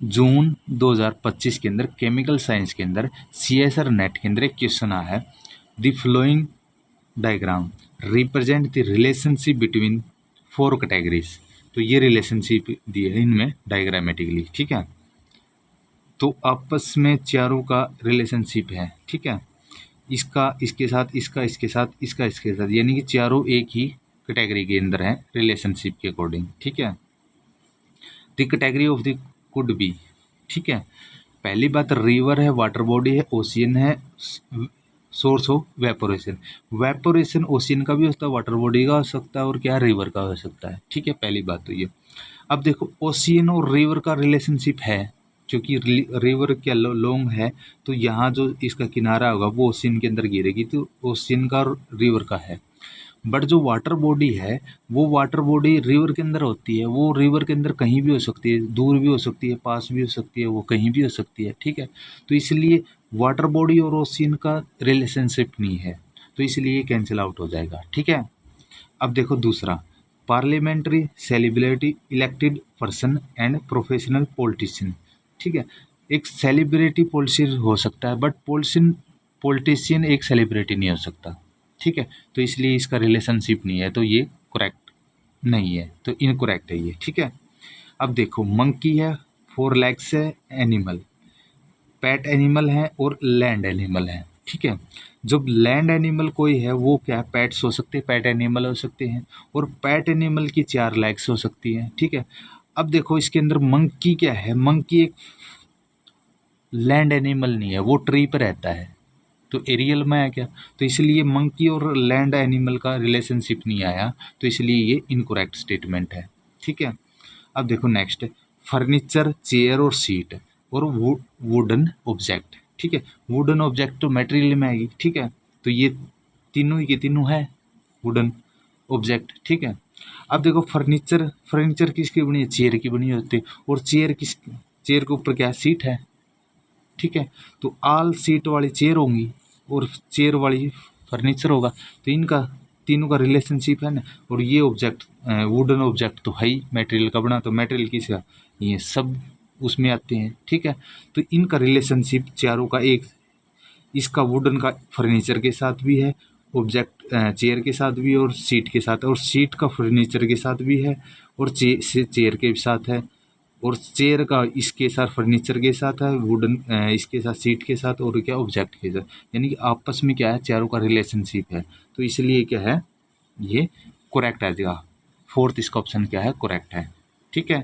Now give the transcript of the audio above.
जून 2025 के अंदर chemical science के अंदर CSR नेट के अंदर एक क्वेश्चन आया है, the flowing diagram represent the relationship between 4 categories. तो ये रिलेशनशिप दी है इनमें डायग्रामेटिकली, ठीक है। तो आपस में चारों का रिलेशनशिप है, ठीक है। इसका इसके साथ, इसका इसके साथ, इसका इसके साथ, यानी कि चारों एक ही कैटेगरी के अंदर है रिलेशनशिप के अकॉर्डिंग, ठीक है। The category of the could be, ठीक है। पहली बात, रिवर है, वाटर बॉडी है, ओशियन है, source of evaporation. Evaporation ocean का भी हो सकता है, वाटर बॉडी का हो सकता है, और क्या रिवर का हो सकता है, ठीक है। पहली बात तो ये। अब देखो ओशियन और रिवर का रिलेशनशिप है, क्योंकि रिवर क्या लॉन्ग है, तो यहाँ जो इसका किनारा होगा वो ओशियन के अंदर गिरेगी, तो ओशियन का रिवर का है। बट जो वाटर बॉडी है, वो वाटर बॉडी रिवर के अंदर होती है, वो रिवर के अंदर कहीं भी हो सकती है, दूर भी हो सकती है, पास भी हो सकती है, वो कहीं भी हो सकती है, ठीक है। तो इसलिए वाटर बॉडी और ओशियन का रिलेशनशिप नहीं है, तो इसलिए कैंसिल आउट हो जाएगा, ठीक है। अब देखो दूसरा, parliamentary celebrity elected person and professional politician, ठीक है। एक सेलिब्रिटी पॉलिटिशियन हो सकता है, बट पॉलिटिशियन एक सेलिब्रिटी नहीं हो सकता, ठीक है। तो इसलिए इसका रिलेशनशिप नहीं है, तो ये करेक्ट नहीं है, तो इनकरेक्ट है ये, ठीक है। अब देखो मंकी है, 4 legs है, एनिमल, पेट एनिमल है और लैंड एनिमल है, ठीक है। जब लैंड एनिमल कोई है वो क्या पेट्स हो सकते हैं, पेट एनिमल हो सकते हैं, और पेट एनिमल की 4 legs हो सकती हैं, ठीक है। अब देखो इसके अंदर मंकी क्या है, मंकी एक लैंड एनिमल नहीं है, वो ट्री पर रहता है, तो एरियल में है क्या, तो इसलिए मंकी और लैंड एनिमल का रिलेशनशिप नहीं आया, तो इसलिए ये इनकरेक्ट स्टेटमेंट है, ठीक है। अब देखो नेक्स्ट, फर्नीचर, चेयर और सीट और वुडन ऑब्जेक्ट, ठीक है। वुडन ऑब्जेक्ट तो मटेरियल में आएगी, ठीक है। तो ये तीनों ही के तीनों है वुडन ऑब्जेक्ट, ठीक है। अब देखो फर्नीचर, फर्नीचर किसकी बनी है, चेयर की बनी होती है, और चेयर के ऊपर क्या सीट है, ठीक है। तो आल सीट वाली चेयर होंगी और चेयर वाली फर्नीचर होगा, तो इनका तीनों का रिलेशनशिप है ना। और ये ऑब्जेक्ट वुडन ऑब्जेक्ट तो है ही मटेरियल का बना, तो मटेरियल किसका, ये सब उसमें आते हैं, ठीक है। तो इनका रिलेशनशिप चारों का एक, इसका वुडन का फर्नीचर के साथ भी है, ऑब्जेक्ट चेयर के साथ भी, और सीट के साथ, और सीट का फर्नीचर के साथ भी है, और चेयर के साथ है, और चेयर का इसके साथ फर्नीचर के साथ है, वुडन इसके साथ सीट के साथ, और क्या ऑब्जेक्ट के साथ, यानी कि आपस में क्या है चारों का रिलेशनशिप है, तो इसलिए क्या है ये करेक्ट आ जाएगा। 4th इसका ऑप्शन क्या है, करेक्ट है, ठीक है।